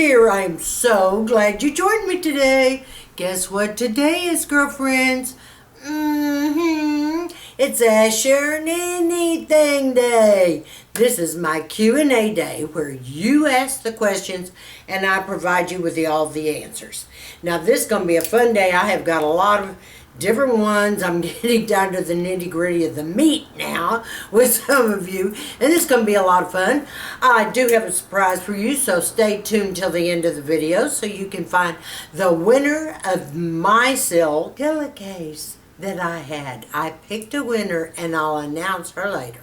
here. I am so glad you joined me today. Guess what today is, girlfriends? It's Ask Sharon Anything Day. This is my Q&A day where you ask the questions and I provide you with all the answers. Now this is going to be a fun day. I have got a lot of different ones. I'm getting down to the nitty-gritty of the meat now with some of you, and this is going to be a lot of fun. I do have a surprise for you, so stay tuned till the end of the video so you can find the winner of my silk pillowcase that I had. I picked a winner and I'll announce her later.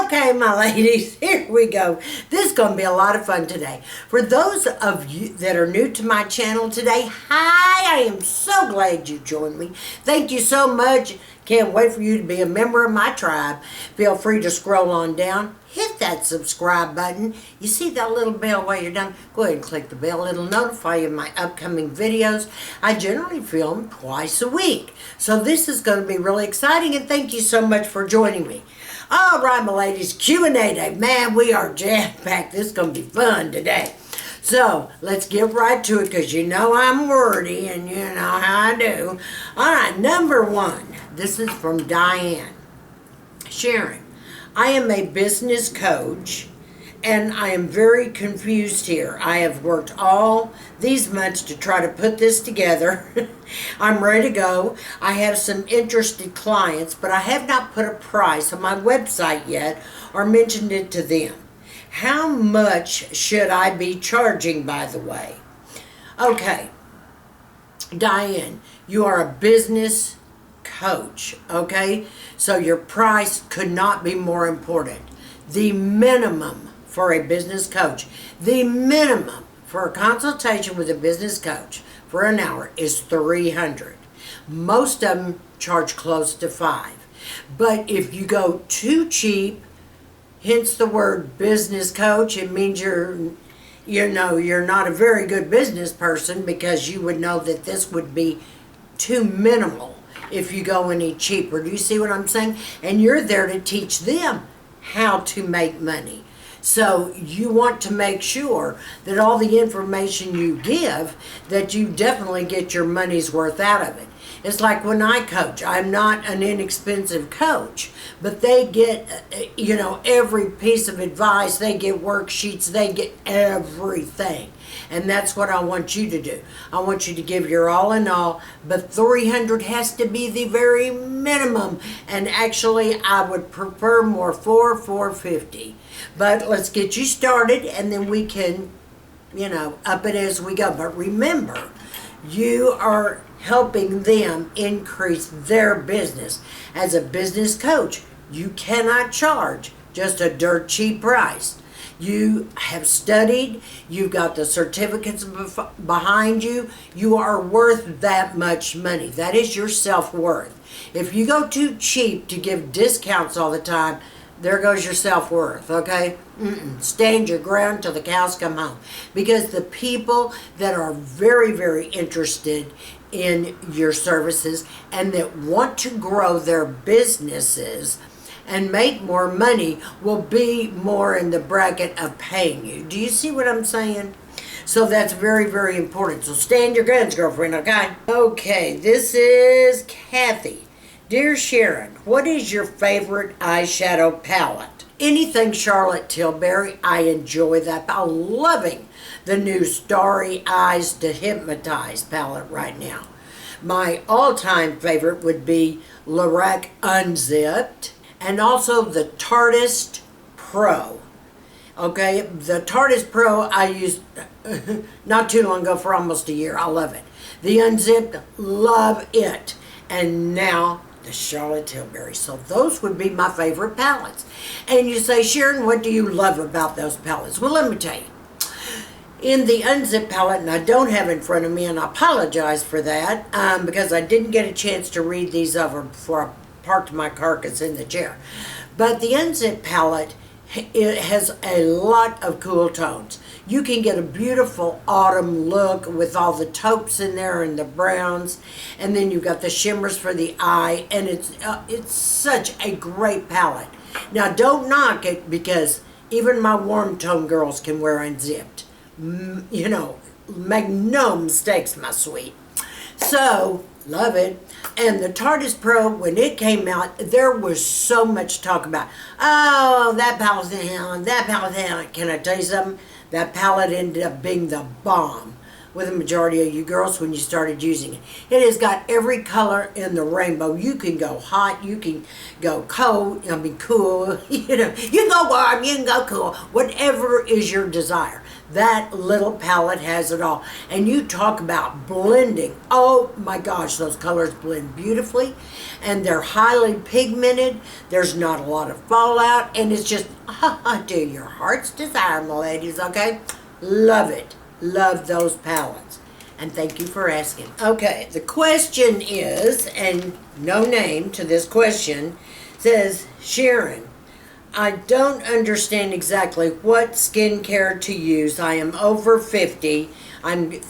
Okay, my ladies, here we go. This is going to be a lot of fun today. For those of you that are new to my channel today, hi, I am so glad you joined me. Thank you so much. Can't wait for you to be a member of my tribe. Feel free to scroll on down. Hit that subscribe button. You see that little bell while you're done? Go ahead and click the bell. It'll notify you of my upcoming videos. I generally film twice a week. So this is going to be really exciting, and thank you so much for joining me. All right, my ladies, Q&A day. Man, we are jam-packed. This is going to be fun today. So, let's get right to it because you know I'm wordy and you know how I do. All right, number one. This is from Diane. Sharon, I am a business coach and I am very confused here. I have worked all these months to try to put this together. I'm ready to go. I have some interested clients, but I have not put a price on my website yet or mentioned it to them. How much should I be charging, by the way? Okay, Diane, you are a business coach, okay? So your price could not be more important. The minimum for a business coach, the minimum for a consultation with a business coach for an hour is $300. Most of them charge close to $5. But if you go too cheap, hence the word business coach, it means you're not a very good business person because you would know that this would be too minimal if you go any cheaper. Do you see what I'm saying? And you're there to teach them how to make money. So you want to make sure that all the information you give, that you definitely get your money's worth out of it. It's like when I coach. I'm not an inexpensive coach, but they get, every piece of advice. They get worksheets. They get everything. And that's what I want you to do. I want you to give your all in all, but $300 has to be the very minimum. And actually, I would prefer more $450. But let's get you started, and then we can, up it as we go. But remember, you are helping them increase their business. As a business coach, you cannot charge just a dirt cheap price. You have studied, you've got the certificates behind you, you are worth that much money. That is your self-worth. If you go too cheap to give discounts all the time, there goes your self-worth, okay? Stand your ground till the cows come home. Because the people that are very, very interested in your services and that want to grow their businesses and make more money will be more in the bracket of paying you. Do you see what I'm saying? So that's very, very important. So stand your guns, girlfriend, okay? Okay, this is Kathy. Dear Sharon, what is your favorite eyeshadow palette? Anything Charlotte Tilbury, I enjoy that. I'm loving the new Starry Eyes to Hypnotize palette right now. My all-time favorite would be Lorac Unzipped and also the Tarteist PRO. Okay, the Tarteist PRO I used not too long ago for almost a year. I love it. The Unzipped, love it. And now the Charlotte Tilbury. So those would be my favorite palettes. And you say, Sharon, what do you love about those palettes? Well, let me tell you. In the Unzipped palette, and I don't have it in front of me, and I apologize for that, because I didn't get a chance to read these over before I parked my carcass in the chair. But the Unzipped palette, it has a lot of cool tones. You can get a beautiful autumn look with all the taupes in there and the browns, and then you've got the shimmers for the eye, and it's such a great palette. Now don't knock it because even my warm tone girls can wear Unzipped. you know, make no mistakes, my sweet. So, love it. And the Tarteist Pro, when it came out, there was so much talk about, oh, that palette's in hell, and that palette's in hell. Can I tell you something? That palette ended up being the bomb with the majority of you girls when you started using it. It has got every color in the rainbow. You can go hot, you can go cold, I mean cool, you know, you can go warm, you can go cool, whatever is your desire. That little palette has it all. And you talk about blending. Oh my gosh, those colors blend beautifully. And they're highly pigmented. There's not a lot of fallout. And it's just, do your heart's desire, my ladies, okay? Love it. Love those palettes. And thank you for asking. Okay, the question is, and no name to this question, says, Sharon, I don't understand exactly what skincare to use. I am over 50. I'm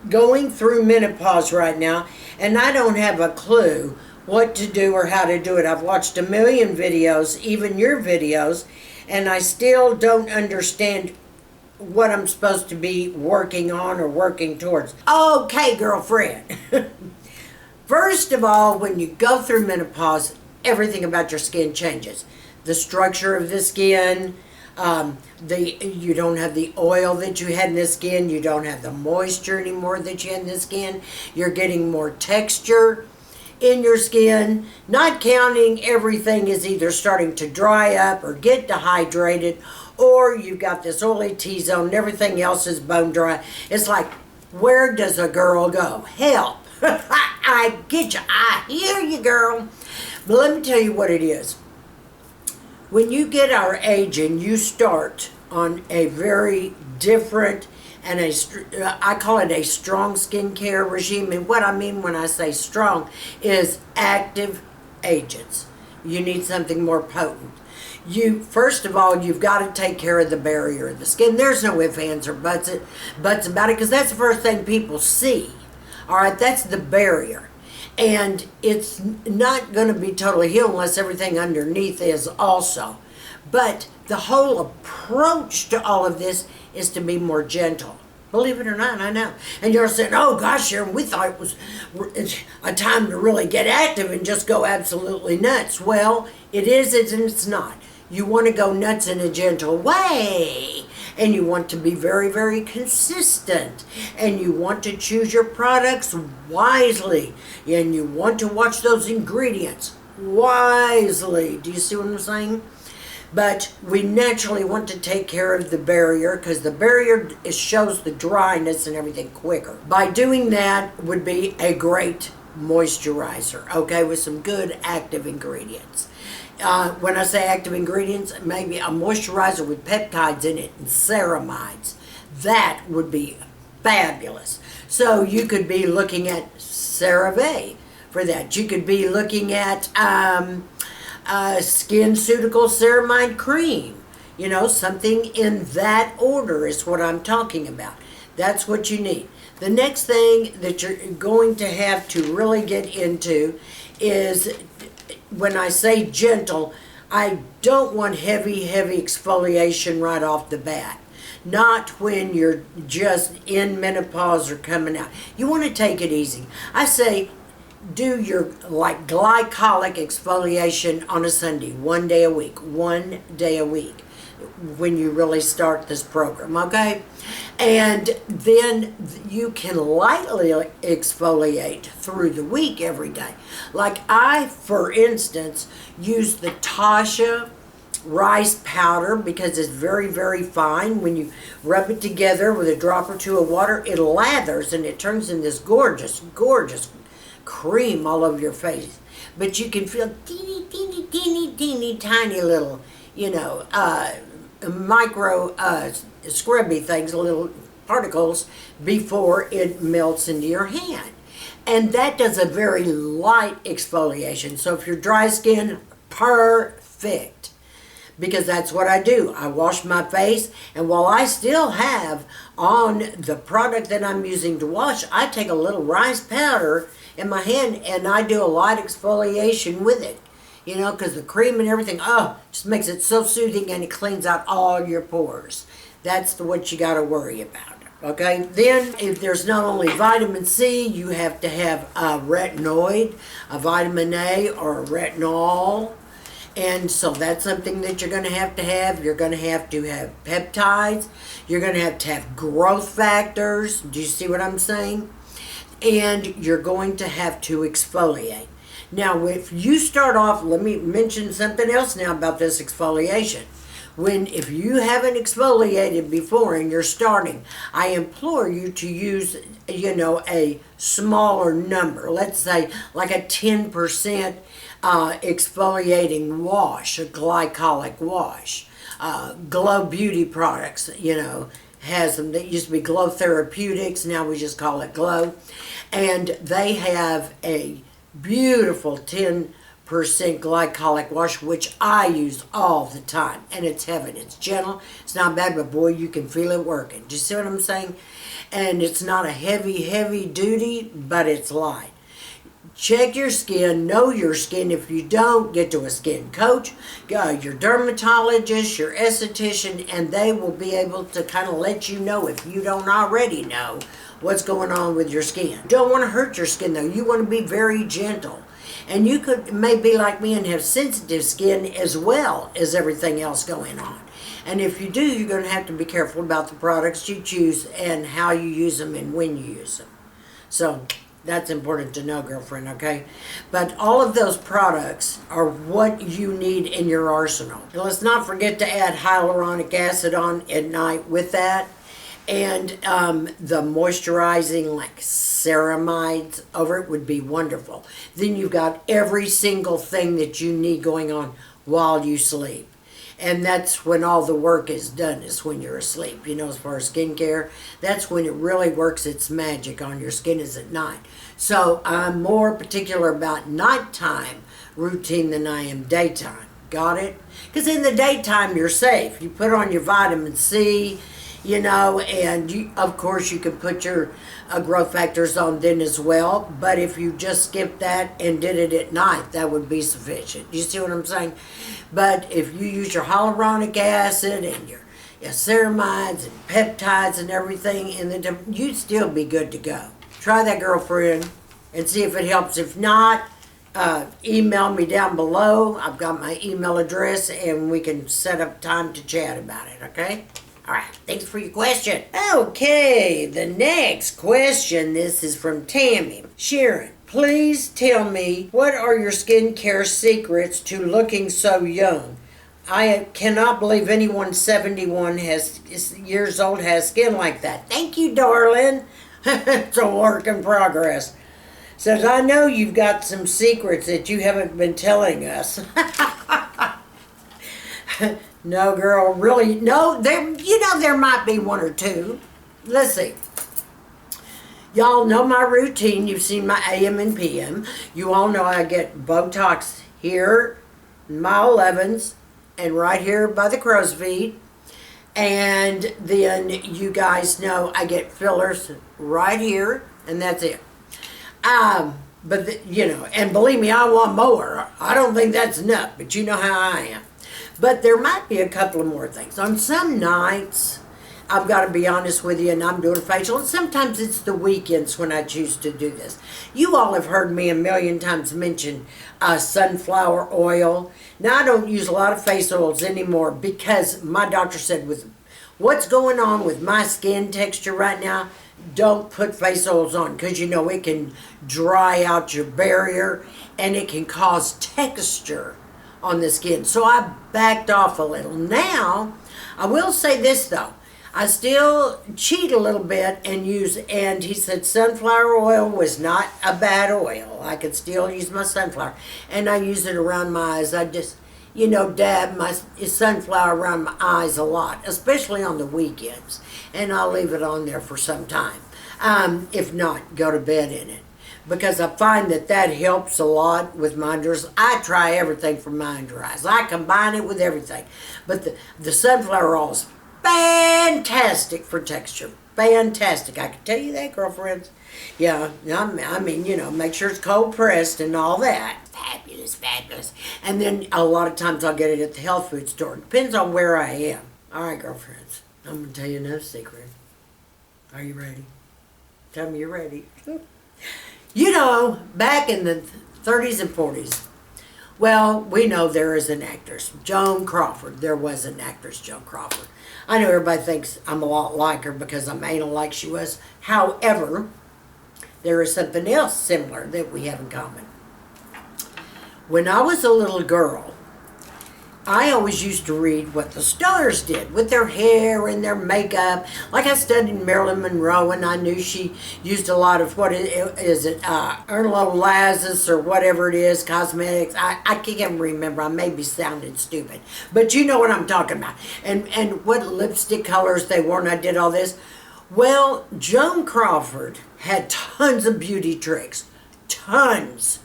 going through menopause right now, and I don't have a clue what to do or how to do it. I've watched a million videos, even your videos, and I still don't understand what I'm supposed to be working on or working towards. Okay, girlfriend. First of all, when you go through menopause, everything about your skin changes. The structure of the skin, you don't have the oil that you had in the skin, you don't have the moisture anymore that you had in the skin, you're getting more texture in your skin, not counting everything is either starting to dry up or get dehydrated, or you've got this oily T-zone and everything else is bone dry. It's like, where does a girl go? Help! I get you, I hear you, girl. But let me tell you what it is. When you get our age and you start on a very different and I call it a strong skincare regime. And what I mean when I say strong is active agents. You need something more potent. First of all, you've got to take care of the barrier of the skin. There's no ifs, ands, or buts about it, because that's the first thing people see. All right, that's the barrier. And it's not going to be totally healed unless everything underneath is also. But the whole approach to all of this is to be more gentle. Believe it or not, I know. And you're saying, oh gosh, Sharon, we thought it was a time to really get active and just go absolutely nuts. Well, it is and it's not. You want to go nuts in a gentle way. And you want to be very, very consistent. And you want to choose your products wisely. And you want to watch those ingredients wisely. Do you see what I'm saying? But we naturally want to take care of the barrier because the barrier shows the dryness and everything quicker. By doing that would be a great moisturizer, okay, with some good active ingredients. When I say active ingredients, maybe a moisturizer with peptides in it and ceramides. That would be fabulous. So you could be looking at Cerave for that. You could be looking at SkinCeutical Ceramide Cream. You know, something in that order is what I'm talking about. That's what you need. The next thing that you're going to have to really get into is, when I say gentle, I don't want heavy exfoliation right off the bat. Not when you're just in menopause or coming out. You want to take it easy. I say do your glycolic exfoliation on a Sunday, 1 day a week, when you really start this program, okay? And then you can lightly exfoliate through the week every day. Like I, for instance, use the Tatcha rice powder because it's very, very fine. When you rub it together with a drop or two of water, it lathers and it turns in this gorgeous cream all over your face. But you can feel teeny tiny little, micro scrubby things, little particles, before it melts into your hand. And that does a very light exfoliation. So if you're dry skin, perfect. Because that's what I do. I wash my face, and while I still have on the product that I'm using to wash, I take a little rice powder in my hand and I do a light exfoliation with it. Because the cream and everything, just makes it so soothing, and it cleans out all your pores. That's what you got to worry about. Okay, then if there's not only vitamin C, you have to have a retinoid, a vitamin A, or a retinol. And so that's something that you're going to have. You're going to have peptides. You're going to have growth factors. Do you see what I'm saying? And you're going to have to exfoliate. Now, if you start off, let me mention something else now about this exfoliation. If you haven't exfoliated before and you're starting, I implore you to use, a smaller number. Let's say like a 10% exfoliating wash, a glycolic wash. Glow Beauty products, has them. That used to be Glow Therapeutics. Now we just call it Glow. And they have a beautiful 10% glycolic wash, which I use all the time, and it's heaven. It's gentle, it's not bad, but boy, you can feel it working. Do you see what I'm saying? And it's not a heavy duty, but it's light. Check your skin, know your skin. If you don't, get to a skin coach, your dermatologist, your esthetician, and they will be able to kind of let you know, if you don't already know, what's going on with your skin. You don't want to hurt your skin though. You want to be very gentle. And you may be like me and have sensitive skin as well as everything else going on. And if you do, you're going to have to be careful about the products you choose and how you use them and when you use them. So that's important to know, girlfriend, okay? But all of those products are what you need in your arsenal. And let's not forget to add hyaluronic acid on at night with that. And the moisturizing, like ceramides over it, would be wonderful. Then you've got every single thing that you need going on while you sleep. And that's when all the work is done, is when you're asleep. As far as skincare, that's when it really works its magic on your skin, is at night. So I'm more particular about nighttime routine than I am daytime. Got it? Because in the daytime, you're safe. You put on your vitamin C, and of course you can put your growth factors on then as well. But if you just skipped that and did it at night, that would be sufficient. You see what I'm saying? But if you use your hyaluronic acid and your ceramides and peptides and everything, you'd still be good to go. Try that, girlfriend, and see if it helps. If not, email me down below. I've got my email address, and we can set up time to chat about it, okay? All right, thanks for your question. Okay, the next question, this is from Tammy. Sharon, please tell me, what are your skincare secrets to looking so young? I cannot believe anyone 71 years old has skin like that. Thank you, darling. It's a work in progress. Says, I know you've got some secrets that you haven't been telling us. No, girl, really, no, there might be one or two. Let's see. Y'all know my routine. You've seen my AM and PM. You all know I get Botox here, my 11s, and right here by the crow's feet. And then you guys know I get fillers right here, and that's it. And believe me, I want more. I don't think that's enough, but you know how I am. But there might be a couple of more things. On some nights, I've got to be honest with you, and I'm doing a facial, and sometimes it's the weekends when I choose to do this. You all have heard me a million times mention sunflower oil. Now, I don't use a lot of face oils anymore because my doctor said with what's going on with my skin texture right now, don't put face oils on because it can dry out your barrier and it can cause texture on the skin. So I backed off a little. Now, I will say this though. I still cheat a little bit and he said sunflower oil was not a bad oil. I could still use my sunflower. And I use it around my eyes. I just, dab my sunflower around my eyes a lot, especially on the weekends. And I'll leave it on there for some time. If not, go to bed in it. Because I find that helps a lot with my under eyes. I try everything for my under eyes. I combine it with everything. But the sunflower oil is fantastic for texture. Fantastic. I can tell you that, girlfriends. Yeah, make sure it's cold pressed and all that. Fabulous, fabulous. And then a lot of times I'll get it at the health food store. Depends on where I am. All right, girlfriends. I'm going to tell you another secret. Are you ready? Tell me you're ready. You know, back in the 30s and 40s, well, we know there is an actress, Joan Crawford. There was an actress, Joan Crawford. I know everybody thinks I'm a lot like her because I'm anal like she was. However, there is something else similar that we have in common. When I was a little girl, I always used to read what the stars did with their hair and their makeup. Like I studied Marilyn Monroe, and I knew she used a lot of, Erlo Lazarus or whatever it is, cosmetics. I can't remember. I may be sounding stupid. But you know what I'm talking about. And what lipstick colors they wore, and I did all this. Well, Joan Crawford had tons of beauty tricks. Tons.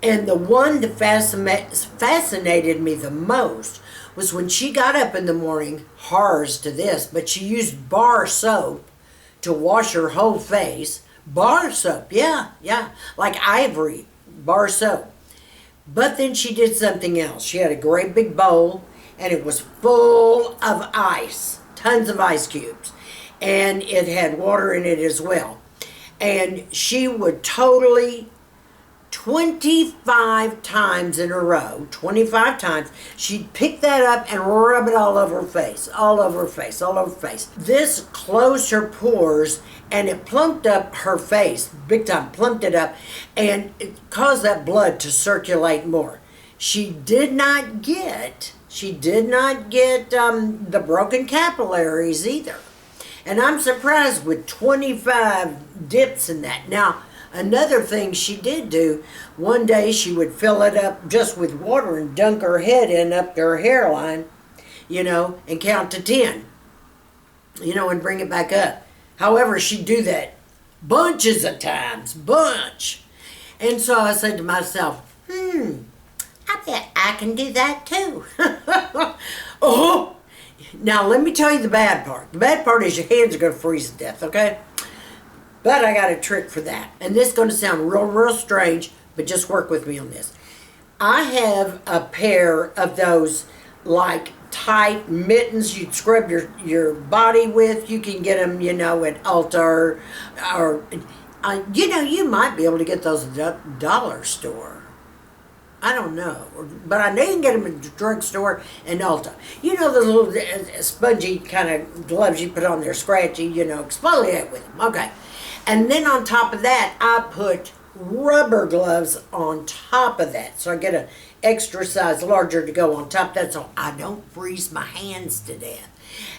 And the one that fascinated me the most was when she got up in the morning, horrors to this, but she used bar soap to wash her whole face. Bar soap, yeah, like ivory, bar soap. But then she did something else. She had a great big bowl, and it was full of ice, tons of ice cubes. And it had water in it as well. And she would totally 25 times in a row, 25 times, she'd pick that up and rub it all over her face, all over her face, all over her face. This closed her pores and it plumped up her face, big time, plumped it up, and it caused that blood to circulate more. She did not get the broken capillaries either. And I'm surprised with 25 dips in that. Now, another thing she did do, one day she would fill it up just with water and dunk her head in up to her hairline, and count to 10, and bring it back up. However, she'd do that bunches of times, bunch. And so I said to myself, I bet I can do that too. Oh! Now, let me tell you the bad part. The bad part is your hands are going to freeze to death, okay? But I got a trick for that. And this is going to sound real strange, but just work with me on this. I have a pair of those, like, tight mittens you'd scrub your body with. You can get them, at Ulta or you might be able to get those at the dollar store. I don't know. But I know you can get them at the drugstore and Ulta. The little spongy kind of gloves you put on there, scratchy, exfoliate with them. Okay. And then on top of that, I put rubber gloves on top of that. So I get an extra size larger to go on top of that so I don't freeze my hands to death.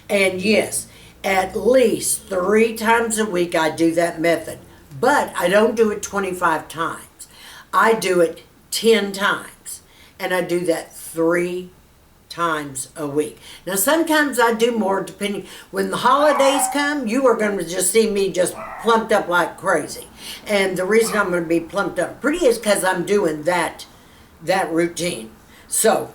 And yes, at least 3 times a week I do that method. But I don't do it 25 times. I do it 10 times. And I do that 3 times a week. Now sometimes I do more depending. When the holidays come, you are going to just see me just plumped up like crazy. And the reason I'm going to be plumped up pretty is because I'm doing that routine. So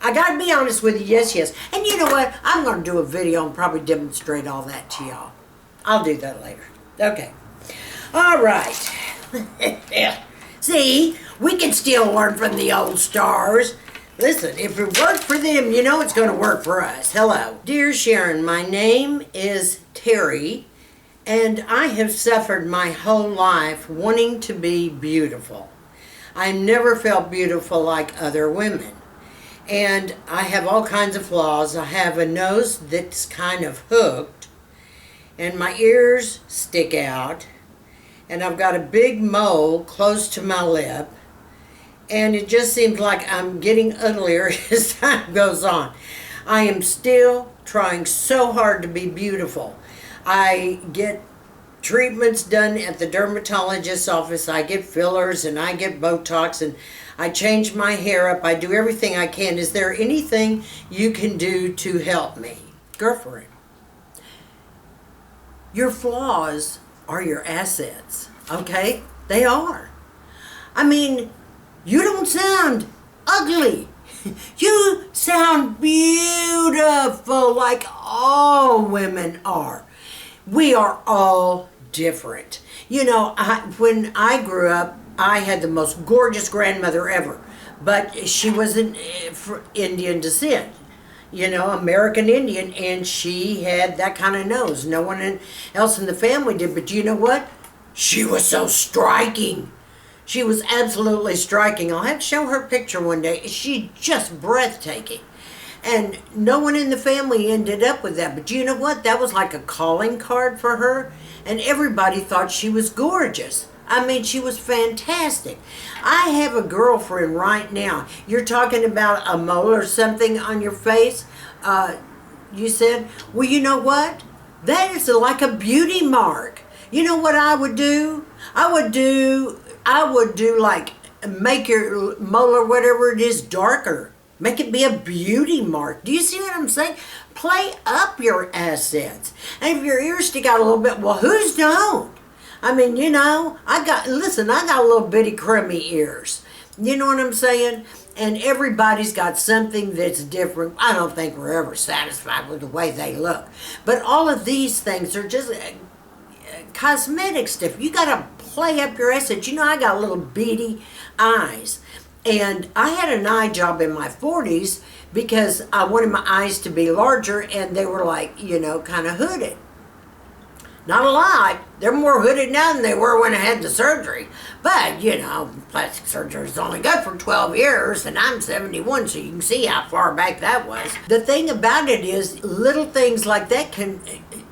I got to be honest with you, yes. And you know what? I'm going to do a video and probably demonstrate all that to y'all. I'll do that later. Okay. All right. See, we can still learn from the old stars. Listen, if it worked for them, it's going to work for us. Hello. Dear Sharon, my name is Terry, and I have suffered my whole life wanting to be beautiful. I never felt beautiful like other women. And I have all kinds of flaws. I have a nose that's kind of hooked, and my ears stick out, and I've got a big mole close to my lip. And it just seems like I'm getting uglier as time goes on. I am still trying so hard to be beautiful. I get treatments done at the dermatologist's office. I get fillers and I get Botox and I change my hair up. I do everything I can. Is there anything you can do to help me? Girlfriend, your flaws are your assets, okay? They are. I mean, you don't sound ugly. You sound beautiful like all women are. We are all different. When I grew up, I had the most gorgeous grandmother ever, but she was Indian descent. you know, American Indian, and she had that kind of nose. No one else in the family did, but you know what? She was so striking. She was absolutely striking. I'll have to show her picture one day. She's just breathtaking. And no one in the family ended up with that. But you know what? That was like a calling card for her. And everybody thought she was gorgeous. I mean, she was fantastic. I have a girlfriend right now. You're talking about a mole or something on your face. You said, well, you know what? That is like a beauty mark. You know what I would do? I would do like, make your mole or whatever it is darker. Make it be a beauty mark. Do you see what I'm saying? Play up your assets. And if your ears stick out a little bit, well, whose don't? I mean, you know, I got a little bitty crummy ears. You know what I'm saying? And everybody's got something that's different. I don't think we're ever satisfied with the way they look. But all of these things are just cosmetic stuff. You got to play up your assets. You know, I got little beady eyes. And I had an eye job in my 40s because I wanted my eyes to be larger, and they were like, you know, kind of hooded. Not a lot. They're more hooded now than they were when I had the surgery. But, you know, plastic surgery is only good for 12 years, and I'm 71, so you can see how far back that was. The thing about it is, little things like that can,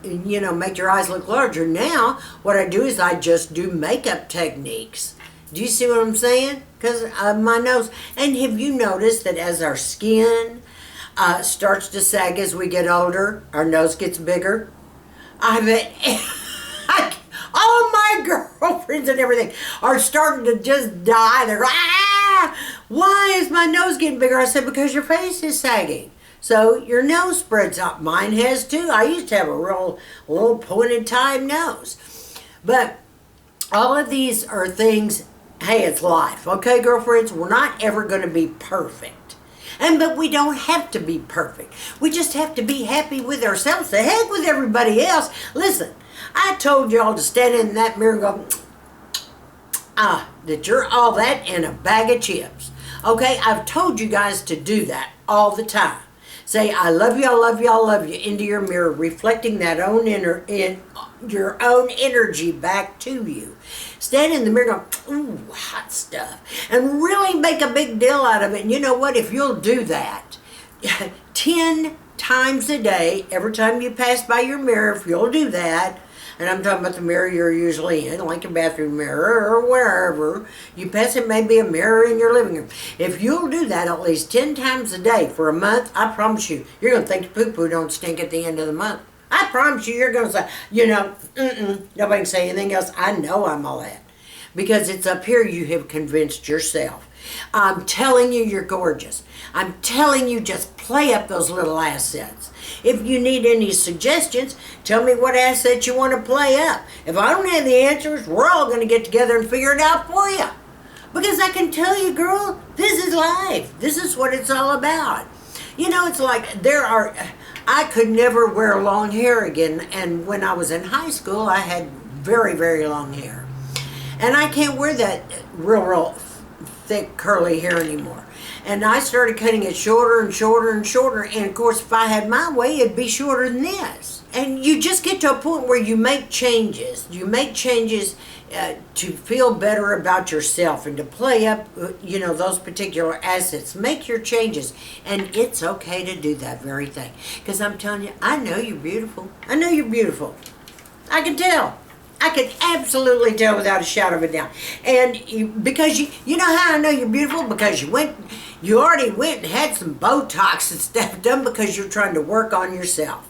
you know, make your eyes look larger. Now, what I do is I just do makeup techniques. Do you see what I'm saying? Because of my nose. And have you noticed that as our skin starts to sag as we get older, our nose gets bigger? I bet all my girlfriends and everything are starting to just die. They're like, ah, why is my nose getting bigger? I said, because your face is sagging. So your nose spreads out. Mine has too. I used to have a little pointed time nose. But all of these are things. Hey, it's life, okay, girlfriends? We're not ever going to be perfect. But we don't have to be perfect. We just have to be happy with ourselves. The heck with everybody else. Listen, I told y'all to stand in that mirror and go, that you're all that in a bag of chips. Okay, I've told you guys to do that all the time. Say, I love you, I love you, I love you, into your mirror, reflecting that your own energy back to you. Stand in the mirror going, ooh, hot stuff. And really make a big deal out of it. And you know what? If you'll do that 10 times a day, every time you pass by your mirror, if you'll do that, and I'm talking about the mirror you're usually in, like a bathroom mirror or wherever. You pass it, maybe a mirror in your living room. If you'll do that at least 10 times a day for a month, I promise you, you're going to think your poo-poo don't stink at the end of the month. I promise you, you're going to say, you know, nobody can say anything else. I know I'm all that. Because it's up here you have convinced yourself. I'm telling you, you're gorgeous. I'm telling you, just play up those little assets. If you need any suggestions, tell me what assets you want to play up. If I don't have the answers, we're all going to get together and figure it out for you. Because I can tell you, girl, this is life. This is what it's all about. You know, it's like I could never wear long hair again. And when I was in high school, I had very, very long hair. And I can't wear that real thick curly hair anymore. And I started cutting it shorter and shorter and shorter. And of course, if I had my way, it'd be shorter than this. And you just get to a point where you make changes. You make changes to feel better about yourself and to play up, you know, those particular assets. Make your changes. And it's okay to do that very thing. Because I'm telling you, I know you're beautiful. I know you're beautiful. I can tell. I can absolutely tell without a shadow of a doubt. And because you know how I know you're beautiful? Because you already went and had some Botox and stuff done because you're trying to work on yourself.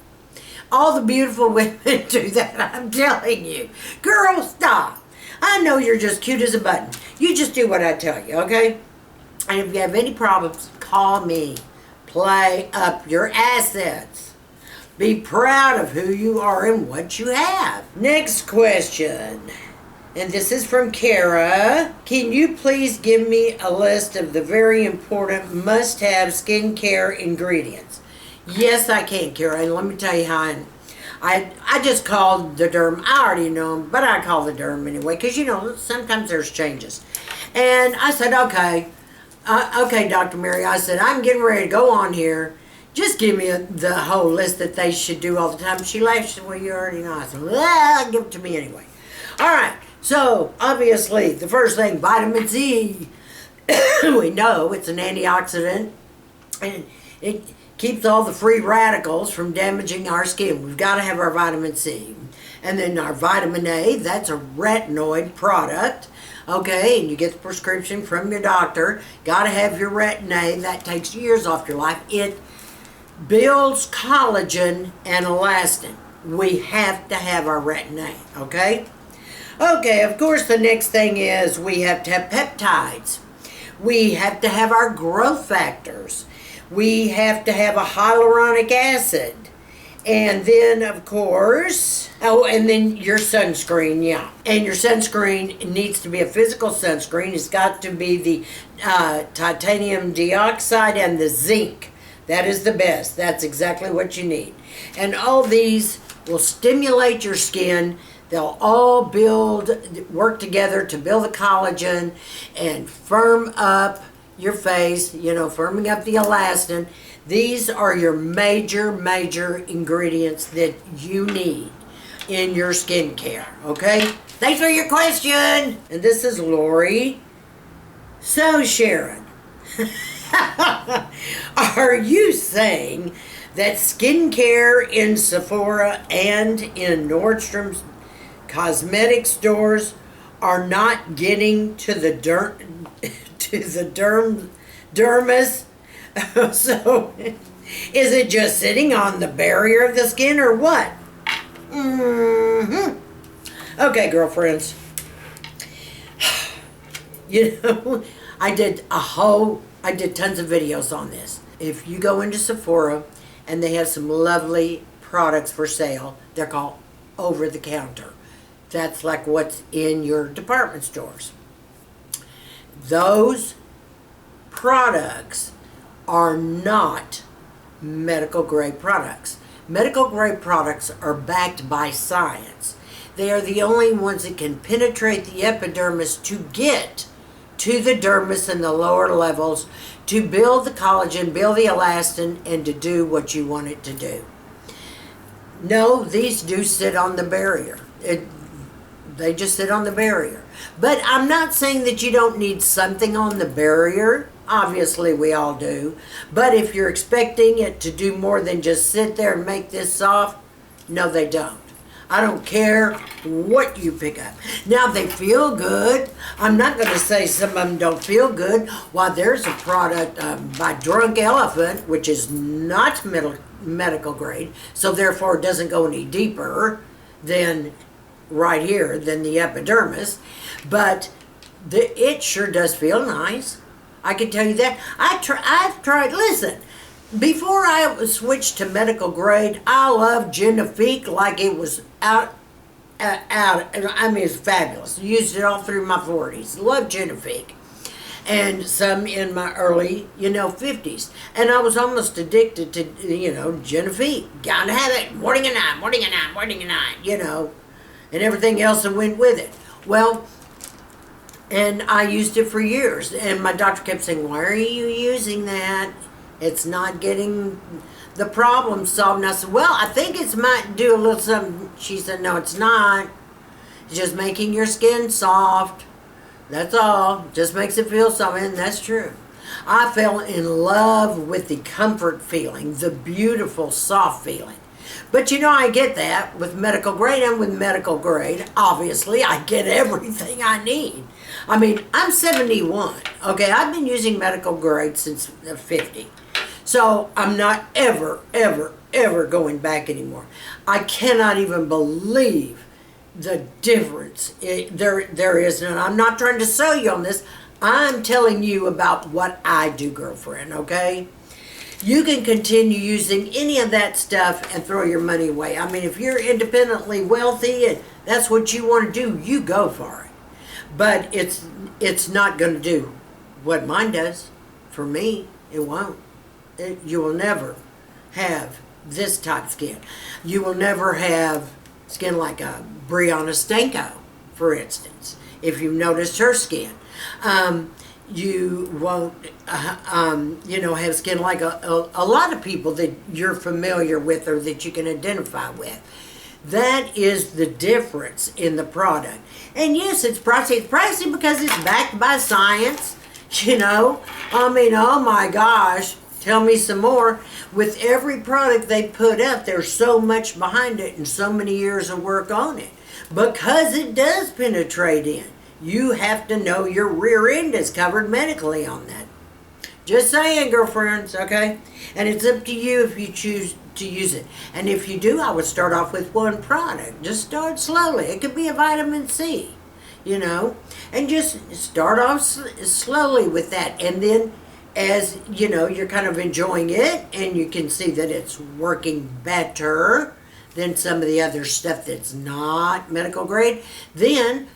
All the beautiful women do that, I'm telling you. Girl, stop. I know you're just cute as a button. You just do what I tell you, okay? And if you have any problems, call me. Play up your assets. Be proud of who you are and what you have. Next question. And this is from Kara. Can you please give me a list of the very important must-have skincare ingredients? Yes, I can, Kara. And let me tell you how I just called the derm. I already know them, but I call the derm anyway. Because, you know, sometimes there's changes. And I said, okay, Dr. Mary. I said, I'm getting ready to go on here. just give me the whole list that they should do all the time. She laughs, well, you already know. I said, well, give it to me anyway. All right, so obviously the first thing, vitamin C. We know it's an antioxidant, and it keeps all the free radicals from damaging our skin. We've got to have our vitamin C. And then our vitamin A, that's a retinoid product. Okay, and you get the prescription from your doctor. Got to have your retin A. That takes years off your life. It builds collagen and elastin. We have to have our retin A, okay? Okay, of course the next thing is we have to have peptides. We have to have our growth factors. We have to have a hyaluronic acid. And then, of course, oh, and then your sunscreen, yeah. And your sunscreen needs to be a physical sunscreen. It's got to be the titanium dioxide and the zinc. That is the best. That's exactly what you need. And all these will stimulate your skin. They'll all work together to build the collagen and firm up your face, you know, firming up the elastin. These are your major ingredients that you need in your skincare, okay? Thanks for your question. And this is Lori. So, Sharon, are you saying that skincare in Sephora and in Nordstrom's cosmetic stores are not getting to the dermis? So, is it just sitting on the barrier of the skin or what? Okay, girlfriends. You know, I did tons of videos on this. If you go into Sephora and they have some lovely products for sale, they're called over the counter. That's like what's in your department stores. Those products are not medical grade products. Medical grade products are backed by science. They are the only ones that can penetrate the epidermis to get to the dermis and the lower levels to build the collagen, build the elastin, and to do what you want it to do. No, these do sit on the barrier. They just sit on the barrier. But I'm not saying that you don't need something on the barrier. Obviously, we all do. But if you're expecting it to do more than just sit there and make this soft, no, they don't. I don't care what you pick up. Now, they feel good. I'm not going to say some of them don't feel good. Why, there's a product by Drunk Elephant, which is not medical grade, so therefore it doesn't go any deeper than right here, than the epidermis. But it sure does feel nice. I can tell you that. I've tried, listen, before I switched to medical grade, I loved Genifique like it was out. I mean, it's fabulous. Used it all through my 40s. Loved Genifique. And some in my early, 50s. And I was almost addicted to, Genifique. Gotta have it. Morning and night, morning and night, morning and night, and everything else that went with it. Well, and I used it for years. And my doctor kept saying, why are you using that? It's not getting the problem solved. And I said, well, I think it might do a little something. She said, no, it's not. It's just making your skin soft. That's all. Just makes it feel something. And that's true. I fell in love with the comfort feeling, the beautiful, soft feeling. But I get that with medical grade, and with medical grade, obviously, I get everything I need. I mean, I'm 71, okay? I've been using medical grade since 50. So I'm not ever going back anymore. I cannot even believe the difference. There is none. I'm not trying to sell you on this. I'm telling you about what I do, girlfriend, okay? You can continue using any of that stuff and throw your money away. I mean, if you're independently wealthy and that's what you want to do, you go for it. But it's not going to do what mine does. For me, it won't. You will never have this type of skin. You will never have skin like a Brianna Stanko, for instance, if you've noticed her skin. you won't, have skin like a lot of people that you're familiar with or that you can identify with. That is the difference in the product. And yes, it's pricey. It's pricey because it's backed by science, oh my gosh, tell me some more. With every product they put out, there's so much behind it and so many years of work on it. Because it does penetrate in. You have to know your rear end is covered medically on that. Just saying, girlfriends, okay? And it's up to you if you choose to use it. And if you do, I would start off with one product. Just start slowly. It could be a vitamin C, and just start off slowly with that. And then as, you're kind of enjoying it and you can see that it's working better than some of the other stuff that's not medical grade, then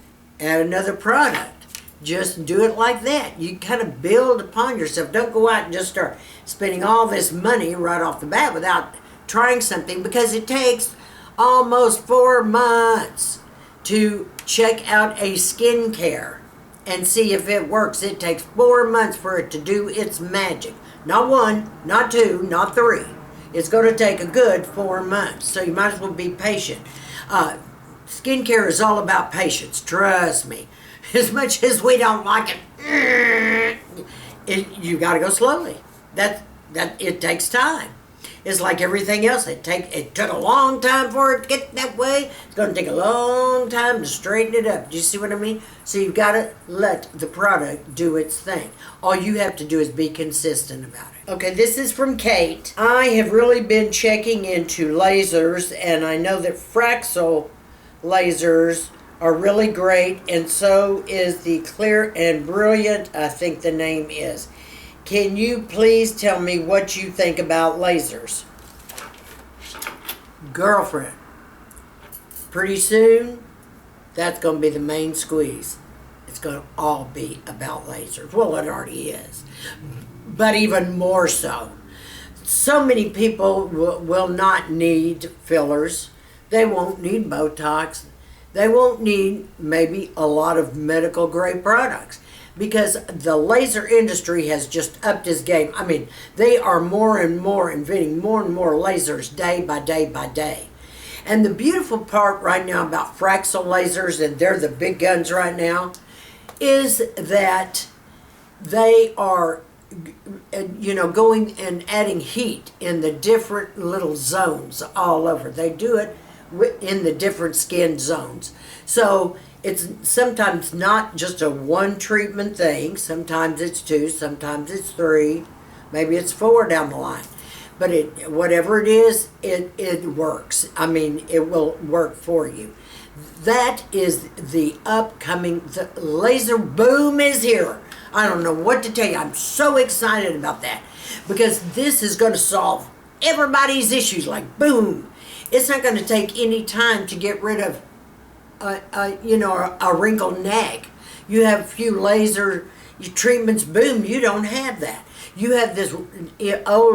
add another product. Just do it like that. You kind of build upon yourself. Don't go out and just start spending all this money right off the bat without trying something, because it takes almost 4 months to check out a skincare and see if it works. It takes 4 months for it to do its magic. Not 1, not 2, not 3. It's going to take a good 4 months, so you might as well be patient. Skincare is all about patience, trust me. As much as we don't like it, you got to go slowly. That it takes time. It's like everything else. It took a long time for it to get that way. It's going to take a long time to straighten it up. Do you see what I mean? So you've got to let the product do its thing. All you have to do is be consistent about it. Okay, this is from Kate. I have really been checking into lasers, and I know that Fraxel lasers are really great, and so is the Clear and Brilliant, I think the name is. Can you please tell me what you think about lasers? Girlfriend, pretty soon, that's going to be the main squeeze. It's going to all be about lasers. Well, it already is, but even more so. So many people will not need fillers. They won't need Botox. They won't need maybe a lot of medical grade products, because the laser industry has just upped its game. I mean, they are more and more inventing more and more lasers day by day by day. And the beautiful part right now about Fraxel lasers, and they're the big guns right now, is that they are, going and adding heat in the different little zones all over. They do it in the different skin zones. So it's sometimes not just a one treatment thing. Sometimes it's 2, sometimes it's 3, maybe it's 4 down the line. But whatever it is, it works. I mean, it will work for you. That is the the laser boom is here. I don't know what to tell you. I'm so excited about that, because this is going to solve everybody's issues. Like, boom. It's not going to take any time to get rid of a wrinkled neck. You have a few laser treatments, boom, you don't have that. You have this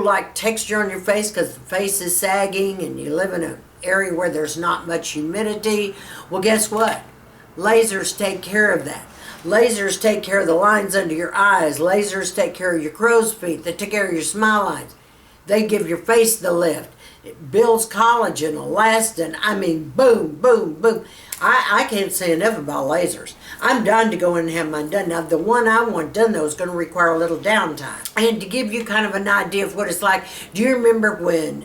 like texture on your face because the face is sagging and you live in an area where there's not much humidity. Well, guess what? Lasers take care of that. Lasers take care of the lines under your eyes. Lasers take care of your crow's feet. They take care of your smile lines. They give your face the lift. It builds collagen, elastin. I mean, boom, boom, boom. I can't say enough about lasers. I'm dying to go in and have mine done. Now, the one I want done, though, is going to require a little downtime. And to give you kind of an idea of what it's like, do you remember when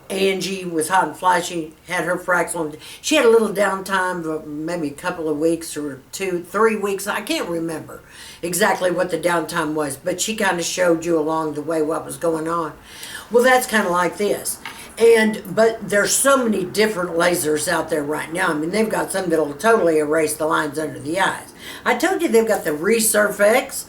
Angie was hot and flashy, had her Fraxel? She had a little downtime, maybe a couple of weeks or 2, 3 weeks. I can't remember exactly what the downtime was, but she kind of showed you along the way what was going on. Well, that's kind of like this. But there's so many different lasers out there right now. I mean, they've got some that'll totally erase the lines under the eyes. I told you they've got the Resurfax,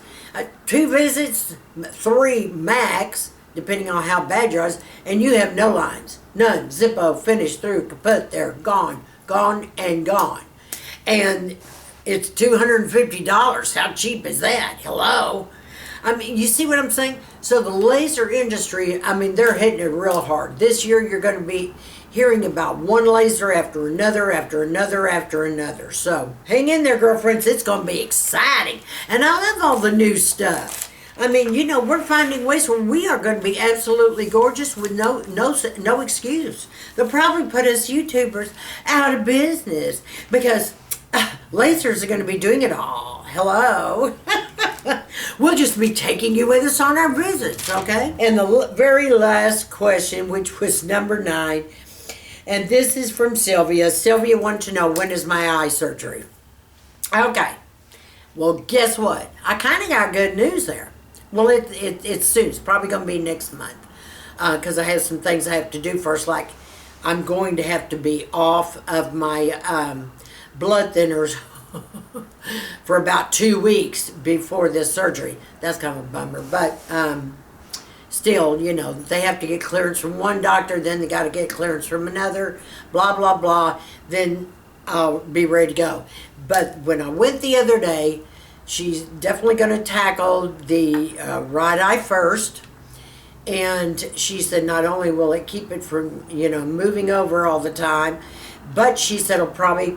2 visits, 3 max, depending on how bad your eyes, and you have no lines, none. Zippo, finished through, kaput, they're gone, gone, and gone. And it's $250. How cheap is that? Hello. I mean, you see what I'm saying? So the laser industry, I mean, they're hitting it real hard. This year you're going to be hearing about one laser after another, after another, after another. So hang in there, girlfriends. It's going to be exciting. And I love all the new stuff. I mean, you know, we're finding ways where we are going to be absolutely gorgeous with no excuse. They'll probably put us YouTubers out of business because lasers are going to be doing it all. Hello. We'll just be taking you with us on our visits, okay? And the very last question, which was number 9, and this is from Sylvia. Sylvia wanted to know, when is my eye surgery? Okay. Well, guess what? I kind of got good news there. Well, it's soon. It's probably going to be next month because I have some things I have to do first. Like, I'm going to have to be off of my blood thinners for about 2 weeks before this surgery. That's kind of a bummer. But still, you know, they have to get clearance from one doctor, then they got to get clearance from another, blah, blah, blah. Then I'll be ready to go. But when I went the other day, she's definitely going to tackle the right eye first. And she said not only will it keep it from, you know, moving over all the time, but she said it'll probably,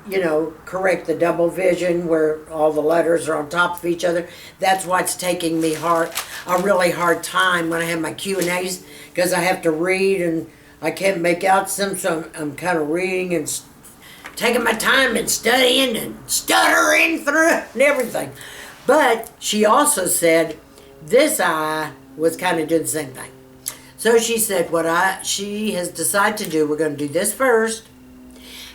you know, correct the double vision where all the letters are on top of each other. That's what's taking me a really hard time when I have my Q&As, because I have to read and I can't make out some, so I'm kind of reading and taking my time and studying and stuttering through it and everything. But she also said this eye was kind of doing the same thing. So she said she has decided to do, we're going to do this first.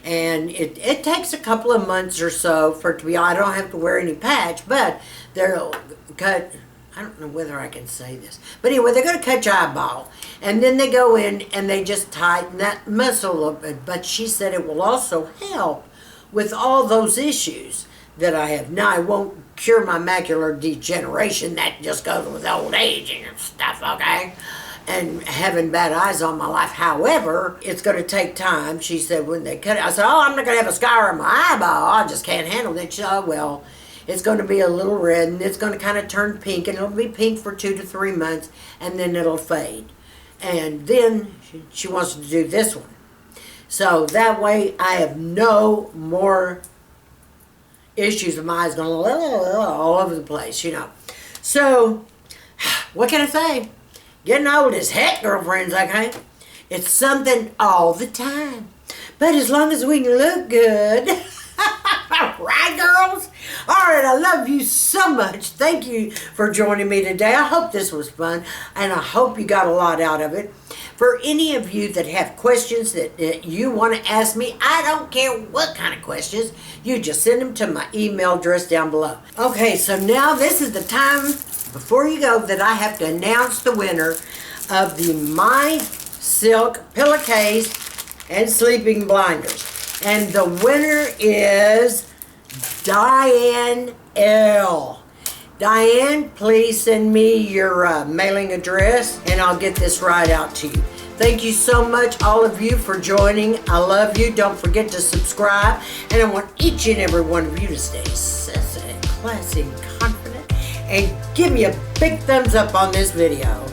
And it takes a couple of months or so for it to be, I don't have to wear any patch, but they'll cut, I don't know whether I can say this. But anyway, they're going to cut your eyeball. And then they go in and they just tighten that muscle a little bit. But she said it will also help with all those issues that I have. Now, it won't cure my macular degeneration. That just goes with old age and stuff, okay? And having bad eyes all my life. However, it's going to take time. She said when they cut it, I said, oh, I'm not going to have a scar on my eyeball. I just can't handle it. She said, oh, well, it's going to be a little red and it's going to kind of turn pink, and it'll be pink for 2 to 3 months, and then it'll fade. And then she wants to do this one. So that way I have no more issues with my eyes going all over the place, you know. So, what can I say? Getting old as heck, girlfriends, okay? It's something all the time. But as long as we can look good. Right, girls? All right, I love you so much. Thank you for joining me today. I hope this was fun, and I hope you got a lot out of it. For any of you that have questions that you want to ask me, I don't care what kind of questions, you just send them to my email address down below. Okay, so now this is the time before you go that I have to announce the winner of the My Silk Pillowcase and Sleeping Blinders. And the winner is Diane L. Diane, please send me your mailing address and I'll get this right out to you. Thank you so much, all of you, for joining. I love you. Don't forget to subscribe. And I want each and every one of you to stay sassy, classy, and confident. And give me a big thumbs up on this video.